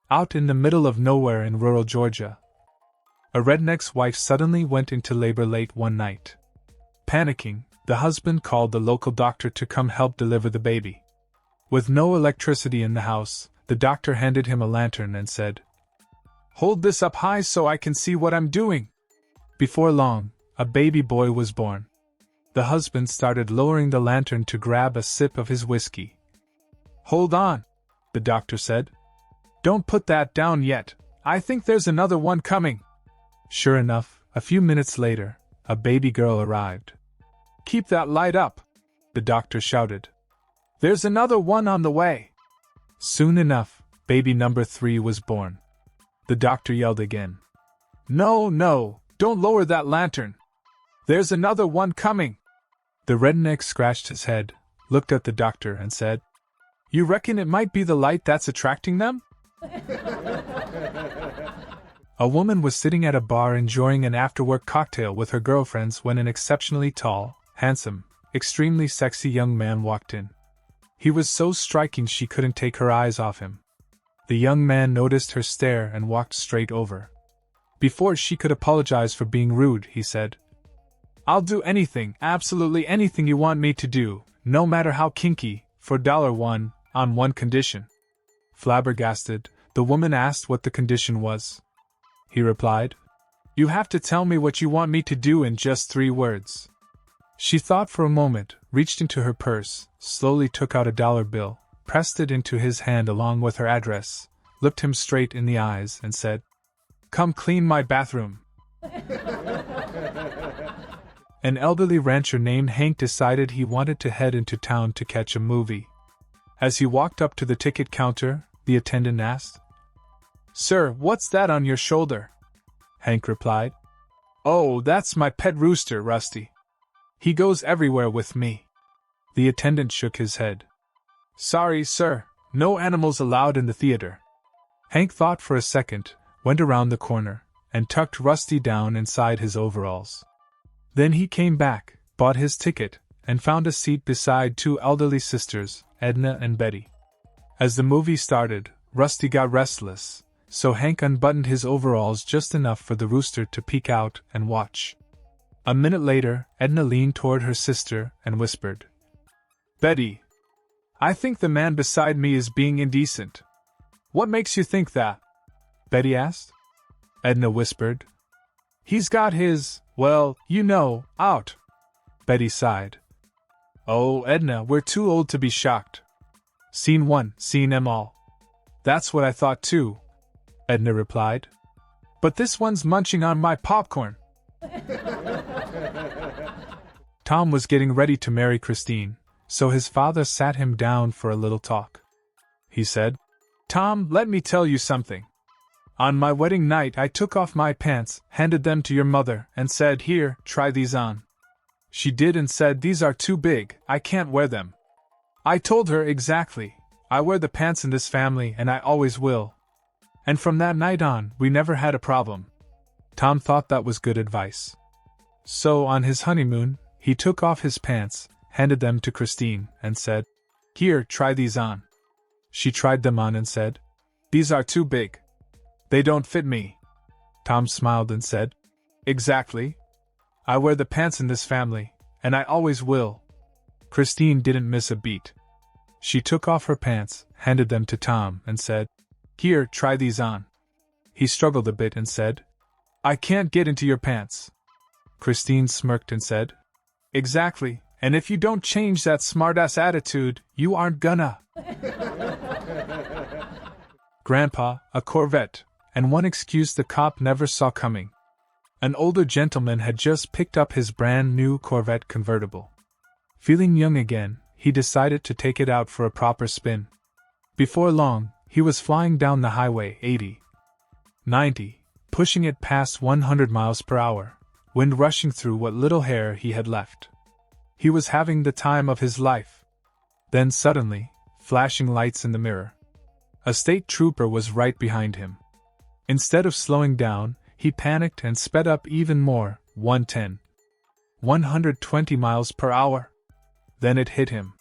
Out in the middle of nowhere in rural Georgia, a redneck's wife suddenly went into labor late one night. Panicking, the husband called the local doctor to come help deliver the baby. With no electricity in the house, the doctor handed him a lantern and said, "Hold this up high so I can see what I'm doing." Before long, a baby boy was born. The husband started lowering the lantern to grab a sip of his whiskey. "Hold on," the doctor said. "Don't put that down yet. I think there's another one coming." Sure enough, a few minutes later, a baby girl arrived. "Keep that light up," the doctor shouted. "There's another one on the way." Soon enough, baby number 3 was born. The doctor yelled again. No, don't lower that lantern. There's another one coming." The redneck scratched his head, looked at the doctor, and said, "You reckon it might be the light that's attracting them?" A woman was sitting at a bar enjoying an after-work cocktail with her girlfriends when an exceptionally tall, handsome, extremely sexy young man walked in. He was so striking she couldn't take her eyes off him. The young man noticed her stare and walked straight over. Before she could apologize for being rude, he said, "I'll do anything, absolutely anything you want me to do, no matter how kinky, for $1, on one condition." Flabbergasted, the woman asked what the condition was. He replied, "You have to tell me what you want me to do in just 3 words." She thought for a moment, reached into her purse, slowly took out a dollar bill, pressed it into his hand along with her address, looked him straight in the eyes, and said, "Come clean my bathroom." An elderly rancher named Hank decided he wanted to head into town to catch a movie. As he walked up to the ticket counter, the attendant asked, "Sir, what's that on your shoulder?" Hank replied, "Oh, that's my pet rooster, Rusty. He goes everywhere with me." The attendant shook his head. "Sorry, sir, no animals allowed in the theater." Hank thought for a second, went around the corner, and tucked Rusty down inside his overalls. Then he came back, bought his ticket, and found a seat beside 2 elderly sisters, Edna and Betty. As the movie started, Rusty got restless, so Hank unbuttoned his overalls just enough for the rooster to peek out and watch. A minute later, Edna leaned toward her sister and whispered, "Betty, I think the man beside me is being indecent." "What makes you think that?" Betty asked. Edna whispered, "He's got his, well, you know, out." Betty sighed. "Oh, Edna, we're too old to be shocked. Seen one, seen 'em all." "That's what I thought too," Edna replied. "But this one's munching on my popcorn." Tom was getting ready to marry Christine, so his father sat him down for a little talk. He said, "Tom, let me tell you something. On my wedding night I took off my pants, handed them to your mother, and said, 'Here, try these on.' She did and said, 'These are too big, I can't wear them.' I told her, 'Exactly, I wear the pants in this family and I always will.' And from that night on, we never had a problem." Tom thought that was good advice. So on his honeymoon, he took off his pants, handed them to Christine, and said, "Here, try these on." She tried them on and said, "These are too big. They don't fit me." Tom smiled and said, "Exactly. I wear the pants in this family, and I always will." Christine didn't miss a beat. She took off her pants, handed them to Tom, and said, "Here, try these on." He struggled a bit and said, "I can't get into your pants." Christine smirked and said, "Exactly, and if you don't change that smartass attitude, you aren't gonna." Grandpa, a Corvette, and one excuse the cop never saw coming. An older gentleman had just picked up his brand new Corvette convertible. Feeling young again, he decided to take it out for a proper spin. Before long, he was flying down the highway 80, 90, pushing it past 100 miles per hour, wind rushing through what little hair he had left. He was having the time of his life. Then suddenly, flashing lights in the mirror. A state trooper was right behind him. Instead of slowing down, he panicked and sped up even more, 110. 120 miles per hour. Then it hit him.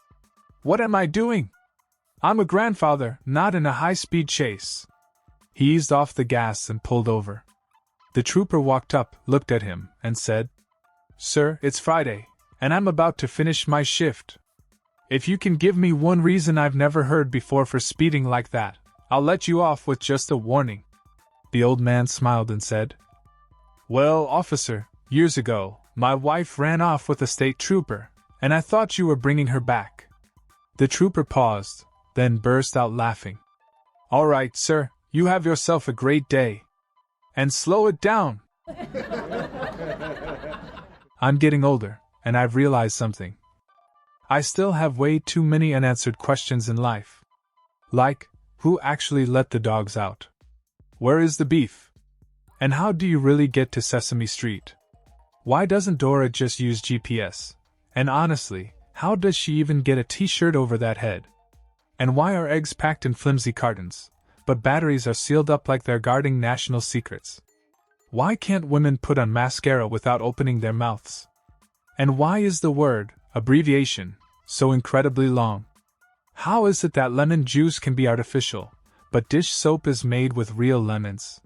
"What am I doing? I'm a grandfather, not in a high-speed chase." He eased off the gas and pulled over. The trooper walked up, looked at him, and said, "Sir, it's Friday, and I'm about to finish my shift. If you can give me one reason I've never heard before for speeding like that, I'll let you off with just a warning." The old man smiled and said, "Well, officer, years ago, my wife ran off with a state trooper, and I thought you were bringing her back." The trooper paused, then burst out laughing. "All right, sir, you have yourself a great day. And slow it down." I'm getting older, and I've realized something. I still have way too many unanswered questions in life. Like, who actually let the dogs out? Where is the beef? And how do you really get to Sesame Street? Why doesn't Dora just use GPS? And honestly, how does she even get a t-shirt over that head? And why are eggs packed in flimsy cartons, but batteries are sealed up like they're guarding national secrets? Why can't women put on mascara without opening their mouths? And why is the word, abbreviation, so incredibly long? How is it that lemon juice can be artificial, but dish soap is made with real lemons?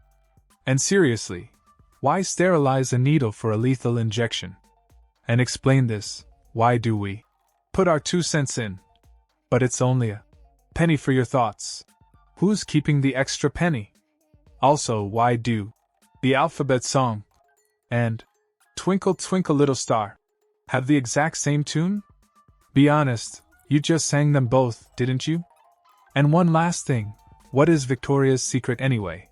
And seriously, why sterilize a needle for a lethal injection? And explain this, why do we put our 2 cents in? But it's only a penny for your thoughts. Who's keeping the extra penny? Also, why do the alphabet song and Twinkle Twinkle Little Star have the exact same tune? Be honest, you just sang them both, didn't you? And one last thing, what is Victoria's Secret anyway?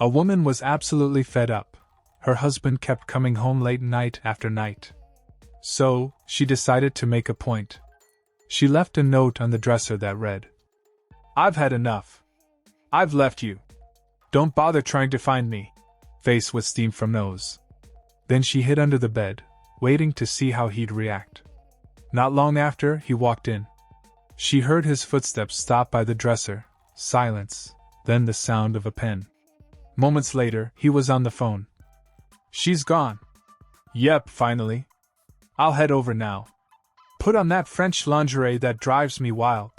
A woman was absolutely fed up. Her husband kept coming home late night after night. So, she decided to make a point. She left a note on the dresser that read, "I've had enough. I've left you. Don't bother trying to find me." Face with steam from nose. Then she hid under the bed, waiting to see how he'd react. Not long after, he walked in. She heard his footsteps stop by the dresser, silence, then the sound of a pen. Moments later, he was on the phone. "She's gone." "Yep, finally. I'll head over now. Put on that French lingerie that drives me wild.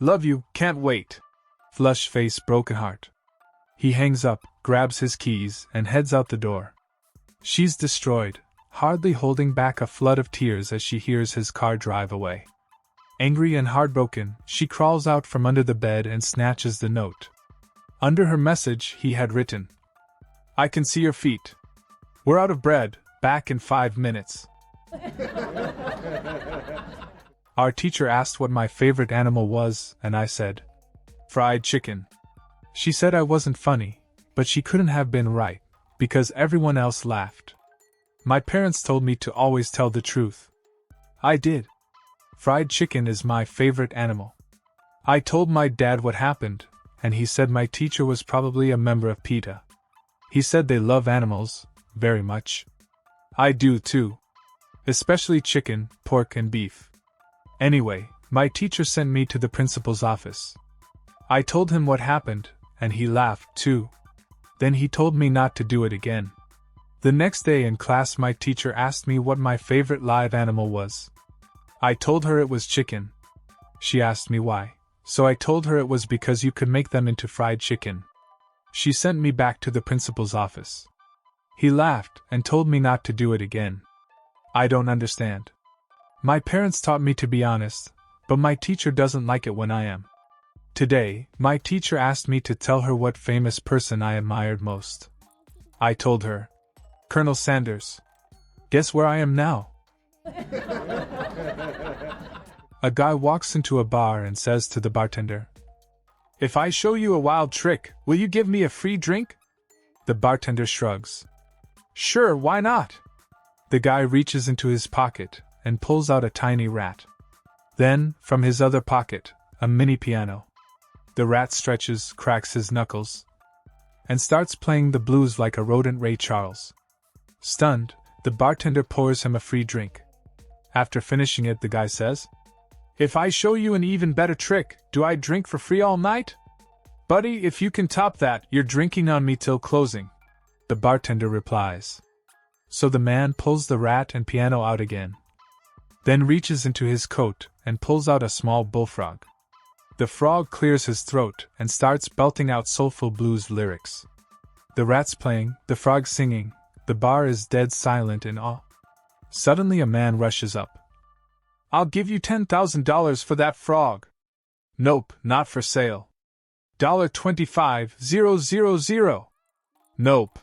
Love you, can't wait." Flush face, broken heart. He hangs up, grabs his keys, and heads out the door. She's destroyed, hardly holding back a flood of tears as she hears his car drive away. Angry and heartbroken, she crawls out from under the bed and snatches the note. Under her message, he had written, "I can see your feet. We're out of bread, back in 5 minutes." Our teacher asked what my favorite animal was, and I said, "Fried chicken." She said I wasn't funny, but she couldn't have been right, because everyone else laughed. My parents told me to always tell the truth. I did. Fried chicken is my favorite animal. I told my dad what happened, and he said my teacher was probably a member of PETA. He said they love animals, very much. I do too. Especially chicken, pork and beef. Anyway, my teacher sent me to the principal's office. I told him what happened, and he laughed too. Then he told me not to do it again. The next day in class my teacher asked me what my favorite live animal was. I told her it was chicken. She asked me why, so I told her it was because you could make them into fried chicken. She sent me back to the principal's office. He laughed and told me not to do it again. I don't understand. My parents taught me to be honest, but my teacher doesn't like it when I am. Today, my teacher asked me to tell her what famous person I admired most. I told her, Colonel Sanders. Guess where I am now? A guy walks into a bar and says to the bartender, "If I show you a wild trick, will you give me a free drink?" The bartender shrugs. "Sure, why not?" The guy reaches into his pocket and pulls out a tiny rat. Then, from his other pocket, a mini piano. The rat stretches, cracks his knuckles, and starts playing the blues like a rodent Ray Charles. Stunned, the bartender pours him a free drink. After finishing it, the guy says, "If I show you an even better trick, do I drink for free all night?" "Buddy, if you can top that, you're drinking on me till closing," the bartender replies. So the man pulls the rat and piano out again. Then reaches into his coat and pulls out a small bullfrog. The frog clears his throat and starts belting out soulful blues lyrics. The rat's playing, the frog singing, the bar is dead silent in awe. Suddenly a man rushes up. "I'll give you $10,000 for that frog." "Nope, not for sale." $25,000. "Nope."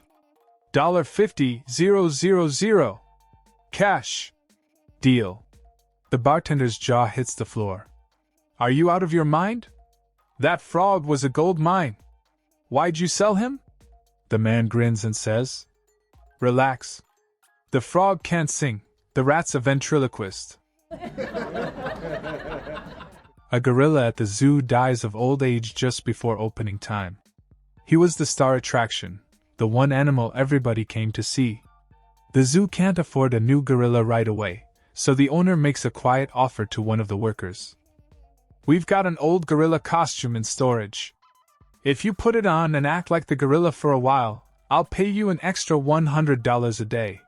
$50,000. "Cash." "Deal." The bartender's jaw hits the floor. "Are you out of your mind? That frog was a gold mine. Why'd you sell him?" The man grins and says, "Relax. The frog can't sing, the rat's a ventriloquist." A gorilla at the zoo dies of old age just before opening time. He was the star attraction, the one animal everybody came to see. The zoo can't afford a new gorilla right away, so the owner makes a quiet offer to one of the workers. "We've got an old gorilla costume in storage. If you put it on and act like the gorilla for a while, I'll pay you an extra $100 a day."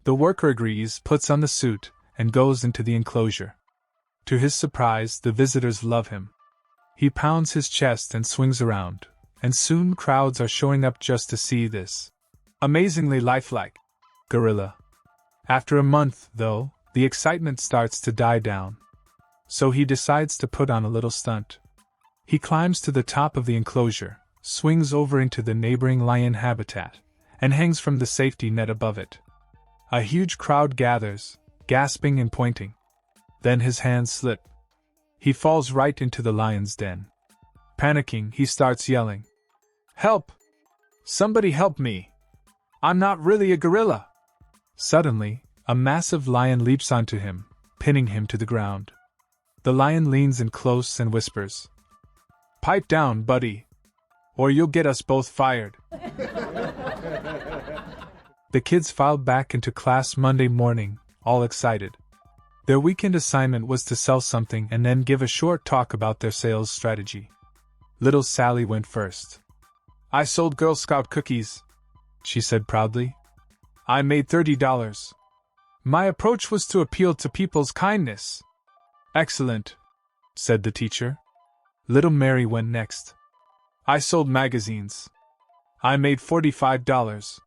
The worker agrees, puts on the suit, and goes into the enclosure. To his surprise, the visitors love him. He pounds his chest and swings around, and soon crowds are showing up just to see this amazingly lifelike gorilla. After a month, though, the excitement starts to die down. So he decides to put on a little stunt. He climbs to the top of the enclosure, swings over into the neighboring lion habitat, and hangs from the safety net above it. A huge crowd gathers, gasping and pointing. Then his hands slip. He falls right into the lion's den. Panicking, he starts yelling, "Help! Somebody help me! I'm not really a gorilla!" Suddenly, a massive lion leaps onto him, pinning him to the ground. The lion leans in close and whispers, "Pipe down, buddy, or you'll get us both fired." The kids filed back into class Monday morning, all excited. Their weekend assignment was to sell something and then give a short talk about their sales strategy. Little Sally went first. "I sold Girl Scout cookies," she said proudly. "I made $30. My approach was to appeal to people's kindness." "Excellent," said the teacher. Little Mary went next. "I sold magazines. I made $45.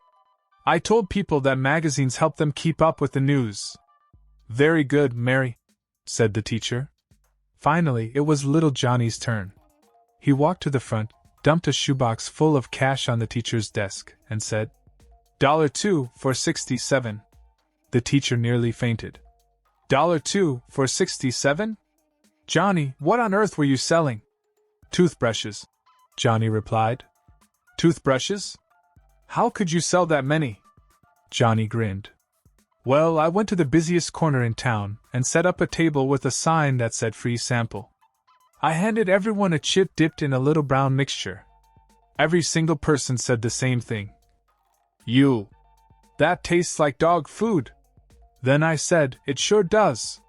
I told people that magazines help them keep up with the news." "Very good, Mary," said the teacher. Finally, it was little Johnny's turn. He walked to the front, dumped a shoebox full of cash on the teacher's desk, and said, $2 for 67. The teacher nearly fainted. $2 for 67? Johnny, what on earth were you selling? "Toothbrushes," Johnny replied. "Toothbrushes? How could you sell that many?" Johnny grinned. "Well, I went to the busiest corner in town and set up a table with a sign that said free sample. I handed everyone a chip dipped in a little brown mixture. Every single person said the same thing. You. That tastes like dog food." Then I said, "It sure does.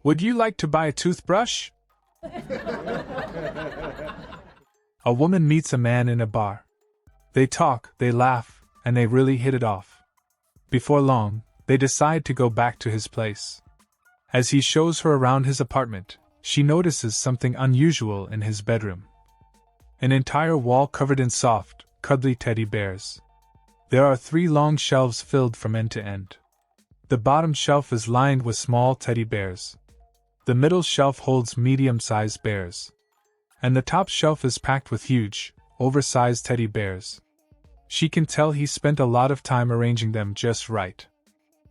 Would you like to buy a toothbrush?" A woman meets a man in a bar. They talk, they laugh, and they really hit it off. Before long, they decide to go back to his place. As he shows her around his apartment, she notices something unusual in his bedroom. An entire wall covered in soft, cuddly teddy bears. There are 3 long shelves filled from end to end. The bottom shelf is lined with small teddy bears. The middle shelf holds medium-sized bears. And the top shelf is packed with huge, oversized teddy bears. She can tell he spent a lot of time arranging them just right.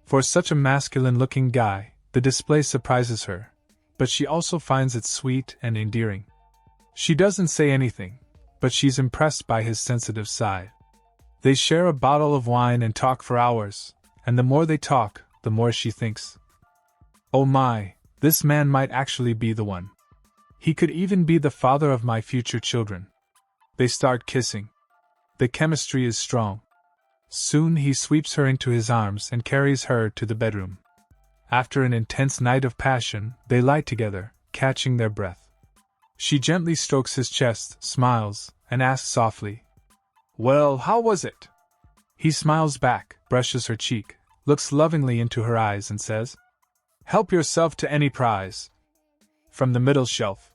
For such a masculine-looking guy, the display surprises her, but she also finds it sweet and endearing. She doesn't say anything, but she's impressed by his sensitive side. They share a bottle of wine and talk for hours, and the more they talk, the more she thinks, "Oh my, this man might actually be the one. He could even be the father of my future children." They start kissing. The chemistry is strong. Soon he sweeps her into his arms and carries her to the bedroom. After an intense night of passion, they lie together, catching their breath. She gently strokes his chest, smiles, and asks softly, "Well, how was it?" He smiles back, brushes her cheek, looks lovingly into her eyes and says, "Help yourself to any prize. From the middle shelf."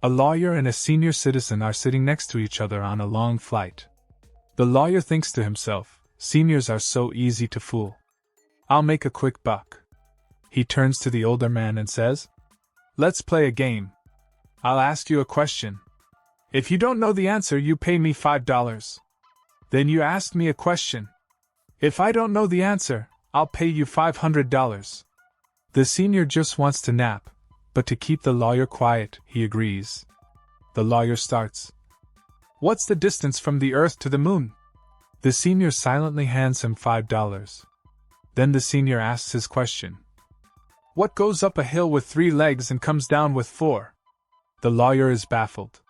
A lawyer and a senior citizen are sitting next to each other on a long flight. The lawyer thinks to himself, "Seniors are so easy to fool. I'll make a quick buck." He turns to the older man and says, "Let's play a game. I'll ask you a question. If you don't know the answer, you pay me $5. Then you ask me a question. If I don't know the answer, I'll pay you $500. The senior just wants to nap, but to keep the lawyer quiet, he agrees. The lawyer starts. "What's the distance from the Earth to the Moon?" The senior silently hands him $5. Then the senior asks his question. "What goes up a hill with 3 legs and comes down with 4? The lawyer is baffled.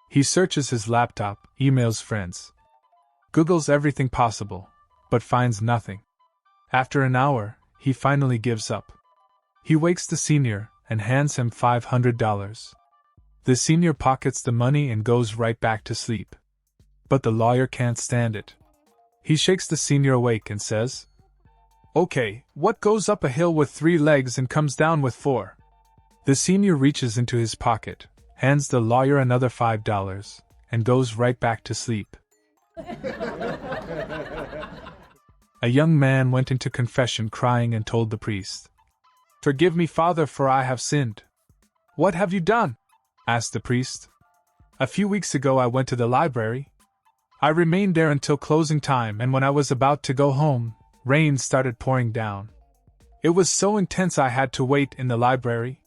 He searches his laptop, emails friends, Googles everything possible, but finds nothing. After an hour, he finally gives up. He wakes the senior and hands him $500. The senior pockets the money and goes right back to sleep. But the lawyer can't stand it. He shakes the senior awake and says, "Okay, what goes up a hill with 3 legs and comes down with 4? The senior reaches into his pocket, hands the lawyer another $5, and goes right back to sleep. A young man went into confession crying and told the priest, "Forgive me, Father, for I have sinned." "What have you done?" asked the priest. "A few weeks ago I went to the library. I remained there until closing time, and when I was about to go home, rain started pouring down. It was so intense I had to wait in the library.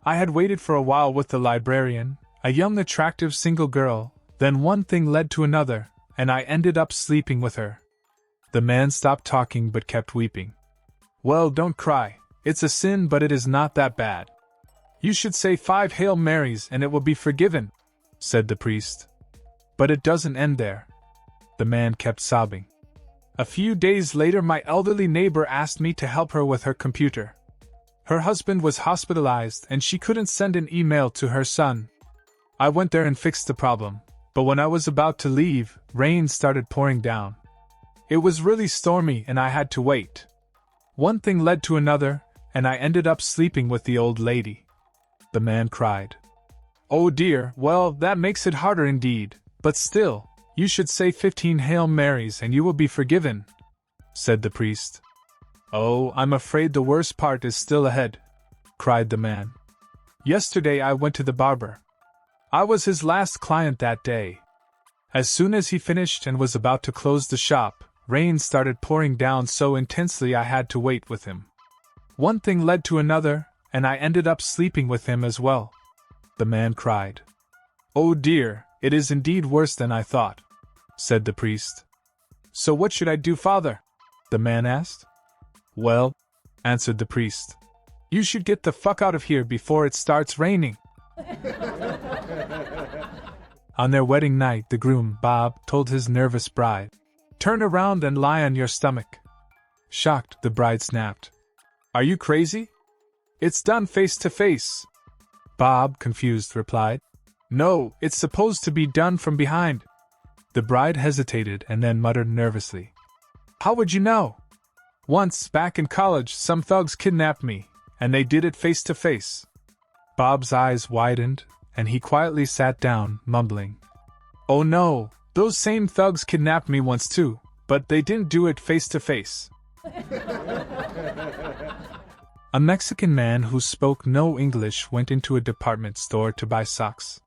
I had waited for a while with the librarian, a young attractive single girl, then one thing led to another, and I ended up sleeping with her." The man stopped talking but kept weeping. "Well, don't cry. It's a sin, but it is not that bad. You should say 5 Hail Marys and it will be forgiven," said the priest. "But it doesn't end there." The man kept sobbing. "A few days later, my elderly neighbor asked me to help her with her computer. Her husband was hospitalized and she couldn't send an email to her son. I went there and fixed the problem, but when I was about to leave, rain started pouring down. It was really stormy and I had to wait. One thing led to another, and I ended up sleeping with the old lady." The man cried. "Oh dear, well, that makes it harder indeed, but still, you should say 15 Hail Marys and you will be forgiven," said the priest. "Oh, I'm afraid the worst part is still ahead," cried the man. "Yesterday I went to the barber. I was his last client that day. As soon as he finished and was about to close the shop, rain started pouring down so intensely I had to wait with him. One thing led to another, and I ended up sleeping with him as well." The man cried. "Oh dear, it is indeed worse than I thought," said the priest. "So what should I do, Father?" the man asked. "Well," answered the priest, "you should get the fuck out of here before it starts raining." On their wedding night, the groom, Bob, told his nervous bride, "Turn around and lie on your stomach." Shocked, the bride snapped, "Are you crazy? It's done face to face." Bob, confused, replied, "No, it's supposed to be done from behind." The bride hesitated and then muttered nervously, "How would you know? Once, back in college, some thugs kidnapped me, and they did it face to face." Bob's eyes widened, and he quietly sat down, mumbling, "Oh no, those same thugs kidnapped me once too, but they didn't do it face to face." A Mexican man who spoke no English went into a department store to buy socks.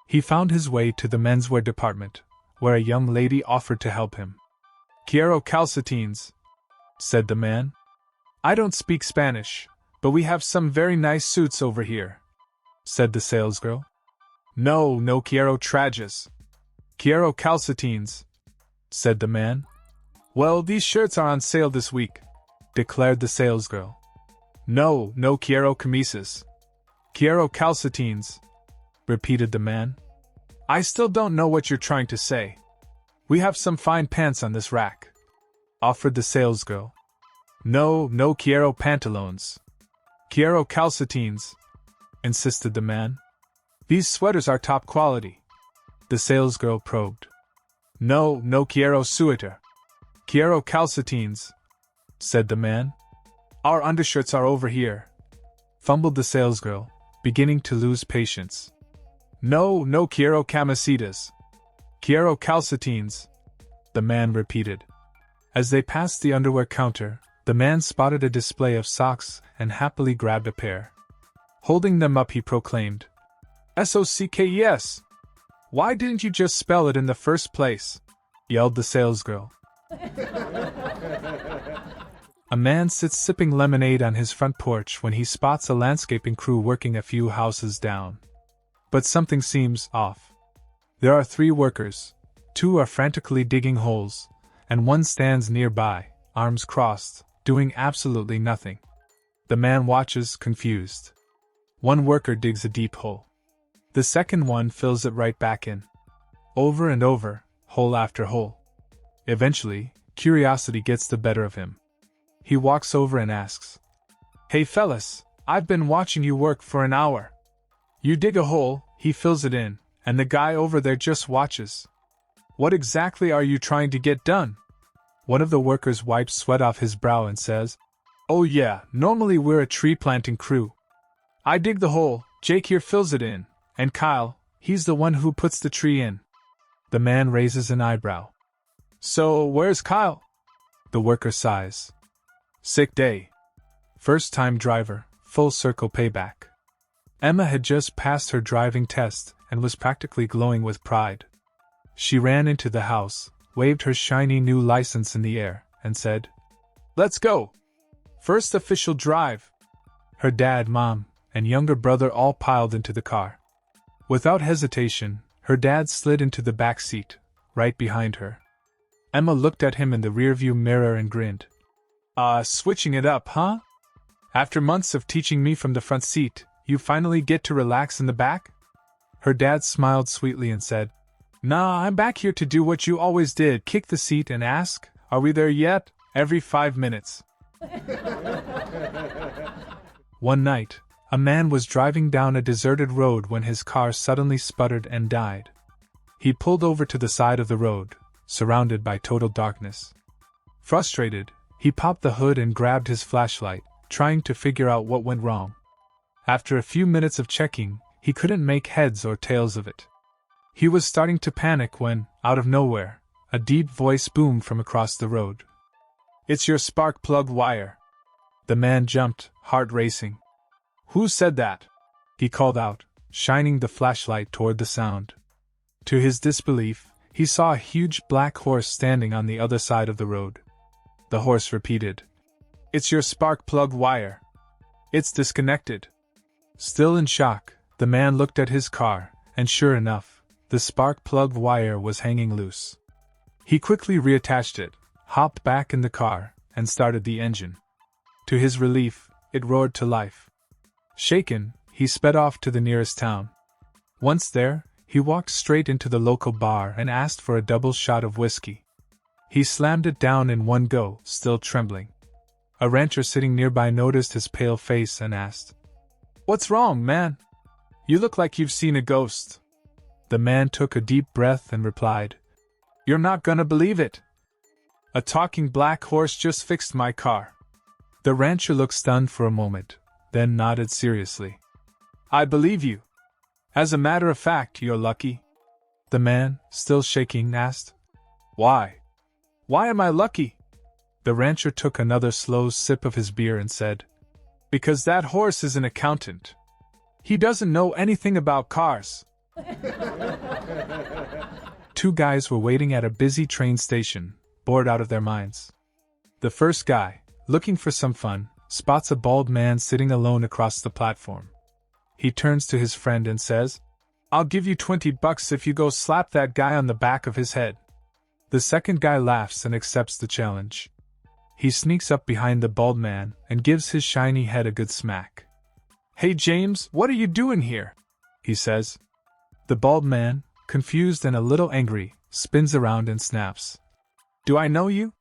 He found his way to the menswear department, where a young lady offered to help him. "Quiero calcetines," said the man. "I don't speak Spanish, but we have some very nice suits over here," said the salesgirl. No quiero trajes. Quiero calcetines," said the man. "Well, these shirts are on sale this week," declared the salesgirl. No quiero camisas. Quiero calcetines," repeated the man. "I still don't know what you're trying to say. We have some fine pants on this rack," offered the salesgirl. No quiero pantalones. Quiero calcetines," insisted the man. "These sweaters are top quality," the salesgirl probed. No quiero suéter. Quiero calcetines," said the man. "Our undershirts are over here." fumbled the salesgirl, beginning to lose patience. No quiero camisetas. Quiero calcetines, the man repeated. As they passed the underwear counter, the man spotted a display of socks and happily grabbed a pair. Holding them up, he proclaimed, "Sockes! Why didn't you just spell it in the first place?" yelled the salesgirl. A man sits sipping lemonade on his front porch when he spots a landscaping crew working a few houses down. But something seems off. There are 3 workers, 2 are frantically digging holes, and 1 stands nearby, arms crossed, doing absolutely nothing. The man watches, confused. 1 worker digs a deep hole. The second one fills it right back in. Over and over, hole after hole. Eventually, curiosity gets the better of him. He walks over and asks, "Hey fellas, I've been watching you work for an hour. You dig a hole, he fills it in, and the guy over there just watches. What exactly are you trying to get done?" One of the workers wipes sweat off his brow and says, "Oh yeah, normally we're a tree planting crew. I dig the hole, Jake here fills it in, and Kyle, he's the one who puts the tree in." The man raises an eyebrow. "So, where's Kyle?" The worker sighs. Sick day. First-time driver, full circle payback. Emma had just passed her driving test and was practically glowing with pride. She ran into the house, waved her shiny new license in the air, and said, "Let's go! First official drive!" Her dad, mom, and younger brother all piled into the car. Without hesitation, her dad slid into the back seat, right behind her. Emma looked at him in the rearview mirror and grinned. Switching it up, huh? After months of teaching me from the front seat, you finally get to relax in the back?" Her dad smiled sweetly and said, "Nah, I'm back here to do what you always did, kick the seat and ask, 'Are we there yet?' every 5 minutes." One night, a man was driving down a deserted road when his car suddenly sputtered and died. He pulled over to the side of the road, surrounded by total darkness. Frustrated, he popped the hood and grabbed his flashlight, trying to figure out what went wrong. After a few minutes of checking, he couldn't make heads or tails of it. He was starting to panic when, out of nowhere, a deep voice boomed from across the road. "It's your spark plug wire." The man jumped, heart racing. "Who said that?" he called out, shining the flashlight toward the sound. To his disbelief, he saw a huge black horse standing on the other side of the road. The horse repeated, "It's your spark plug wire. It's disconnected." Still in shock, the man looked at his car, and sure enough, the spark plug wire was hanging loose. He quickly reattached it, hopped back in the car, and started the engine. To his relief, it roared to life. Shaken, he sped off to the nearest town. Once there, he walked straight into the local bar and asked for a double shot of whiskey. He slammed it down in one go, still trembling. A rancher sitting nearby noticed his pale face and asked, "What's wrong, man? You look like you've seen a ghost." The man took a deep breath and replied, "You're not gonna believe it. A talking black horse just fixed my car." The rancher looked stunned for a moment, then nodded seriously. "I believe you. As a matter of fact, you're lucky." The man, still shaking, asked, "Why? Why am I lucky?" The rancher took another slow sip of his beer and said, "Because that horse is an accountant. He doesn't know anything about cars." 2 guys were waiting at a busy train station, bored out of their minds. The first guy, looking for some fun, spots a bald man sitting alone across the platform. He turns to his friend and says, "I'll give you $20 if you go slap that guy on the back of his head." The second guy laughs and accepts the challenge. He sneaks up behind the bald man and gives his shiny head a good smack. "Hey James, what are you doing here?" he says. The bald man, confused and a little angry, spins around and snaps, "Do I know you?"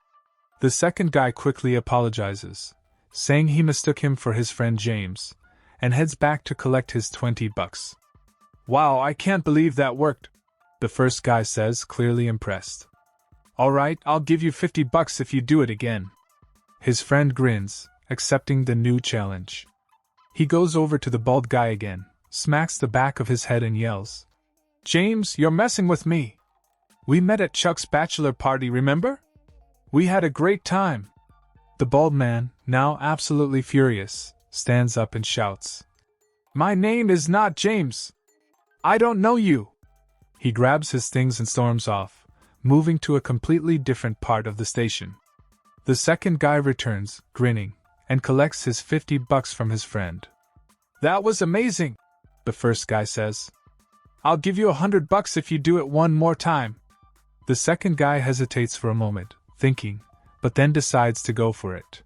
The second guy quickly apologizes, saying he mistook him for his friend James, and heads back to collect his $20. "Wow, I can't believe that worked," the first guy says, clearly impressed. "Alright, I'll give you $50 if you do it again." His friend grins, accepting the new challenge. He goes over to the bald guy again, smacks the back of his head and yells, "James, you're messing with me. We met at Chuck's bachelor party, remember? We had a great time." The bald man, now absolutely furious, stands up and shouts, "My name is not James. I don't know you." He grabs his things and storms off, moving to a completely different part of the station. The second guy returns, grinning, and collects his $50 from his friend. "That was amazing," the first guy says. "I'll give you $100 if you do it one more time." The second guy hesitates for a moment, thinking, but then decides to go for it.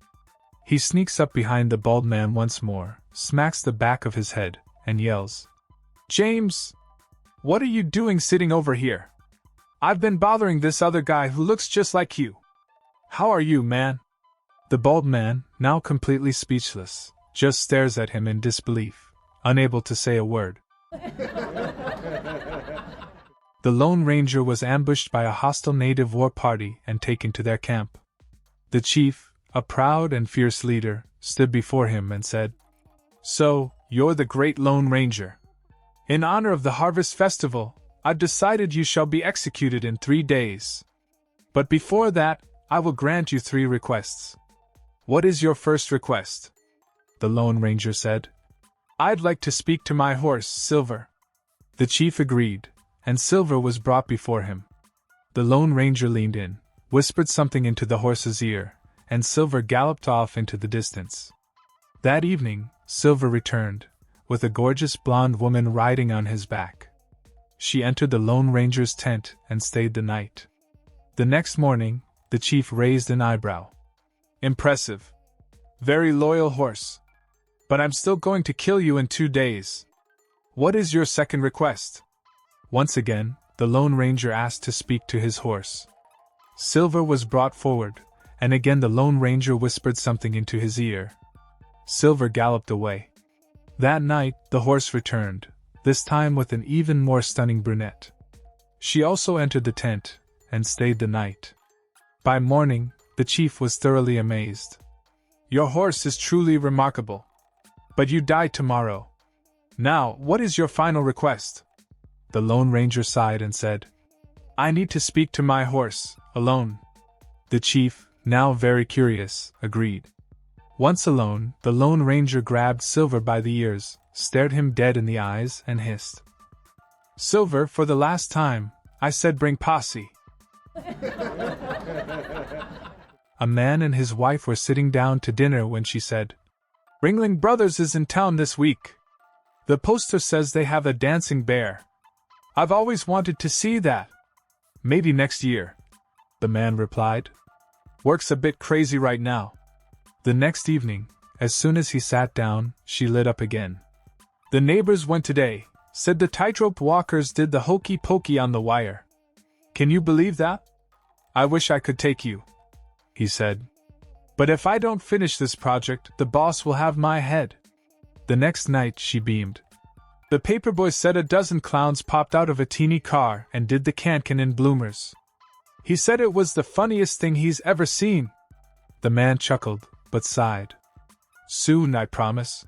He sneaks up behind the bald man once more, smacks the back of his head, and yells, "James! What are you doing sitting over here? I've been bothering this other guy who looks just like you. How are you, man?" The bald man, now completely speechless, just stares at him in disbelief, unable to say a word. The Lone Ranger was ambushed by a hostile native war party and taken to their camp. The chief, a proud and fierce leader, stood before him and said, "So, you're the great Lone Ranger. In honor of the Harvest Festival, I've decided you shall be executed in 3 days. But before that, I will grant you 3 requests." "What is your first request?" the Lone Ranger said. "I'd like to speak to my horse, Silver." The chief agreed, and Silver was brought before him. The Lone Ranger leaned in, whispered something into the horse's ear, and Silver galloped off into the distance. That evening, Silver returned, with a gorgeous blonde woman riding on his back. She entered the Lone Ranger's tent and stayed the night. The next morning, the chief raised an eyebrow. "Impressive. Very loyal horse. But I'm still going to kill you in 2 days. What is your second request?" Once again, the Lone Ranger asked to speak to his horse. Silver was brought forward, and again the Lone Ranger whispered something into his ear. Silver galloped away. That night, the horse returned, this time with an even more stunning brunette. She also entered the tent, and stayed the night. By morning, the chief was thoroughly amazed. "Your horse is truly remarkable. But you die tomorrow. Now, what is your final request?" The Lone Ranger sighed and said, "I need to speak to my horse, alone." The chief, now very curious, agreed. Once alone, the Lone Ranger grabbed Silver by the ears, stared him dead in the eyes, and hissed, "Silver, for the last time, I said bring posse." A man and his wife were sitting down to dinner when she said, "Ringling Brothers is in town this week. The poster says they have a dancing bear. I've always wanted to see that. Maybe next year," the man replied. "Work's a bit crazy right now." The next evening, as soon as he sat down, she lit up again. "The neighbors went today, said the tightrope walkers did the hokey pokey on the wire. Can you believe that? I wish I could take you," he said. "But if I don't finish this project, the boss will have my head." The next night she beamed. "The paperboy said a dozen clowns popped out of a teeny car and did the cancan in bloomers. He said it was the funniest thing he's ever seen." The man chuckled, but sighed. "Soon, I promise.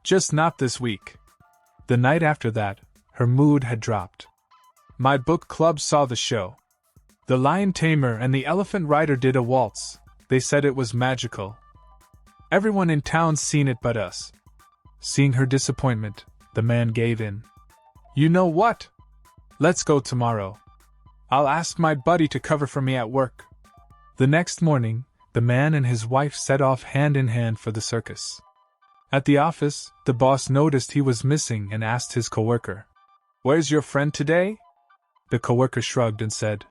Just not this week." The night after that, her mood had dropped. "My book club saw the show. The lion tamer and the elephant rider did a waltz. They said it was magical. Everyone in town's seen it but us." Seeing her disappointment, the man gave in. "You know what? Let's go tomorrow. I'll ask my buddy to cover for me at work." The next morning, the man and his wife set off hand in hand for the circus. At the office, the boss noticed he was missing and asked his coworker, "Where's your friend today?" The coworker shrugged and said,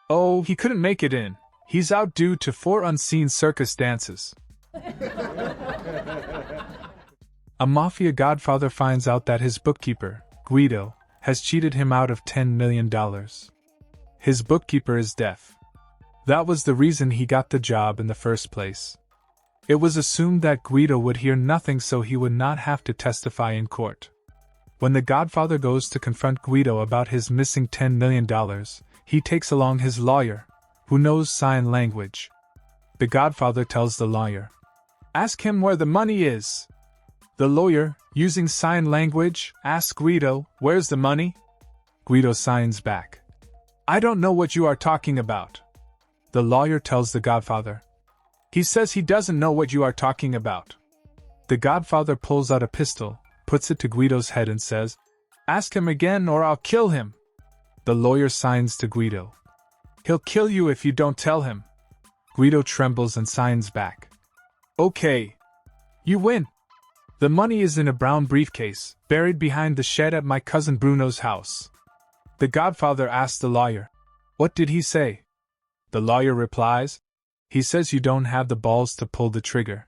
"Oh, he couldn't make it in. He's out due to 4 unseen circus dances." A mafia godfather finds out that his bookkeeper, Guido, has cheated him out of $10 million. His bookkeeper is deaf. That was the reason he got the job in the first place. It was assumed that Guido would hear nothing so he would not have to testify in court. When the godfather goes to confront Guido about his missing $10 million, he takes along his lawyer, who knows sign language. The godfather tells the lawyer, "Ask him where the money is." The lawyer, using sign language, asks Guido, "Where's the money?" Guido signs back, "I don't know what you are talking about." The lawyer tells the godfather. He says he doesn't know what you are talking about. The godfather pulls out a pistol, puts it to Guido's head and says, "Ask him again or I'll kill him." The lawyer signs to Guido. "He'll kill you if you don't tell him." Guido trembles and signs back. "Okay. You win. The money is in a brown briefcase, buried behind the shed at my cousin Bruno's house." The godfather asks the lawyer, "What did he say?" The lawyer replies, "He says you don't have the balls to pull the trigger."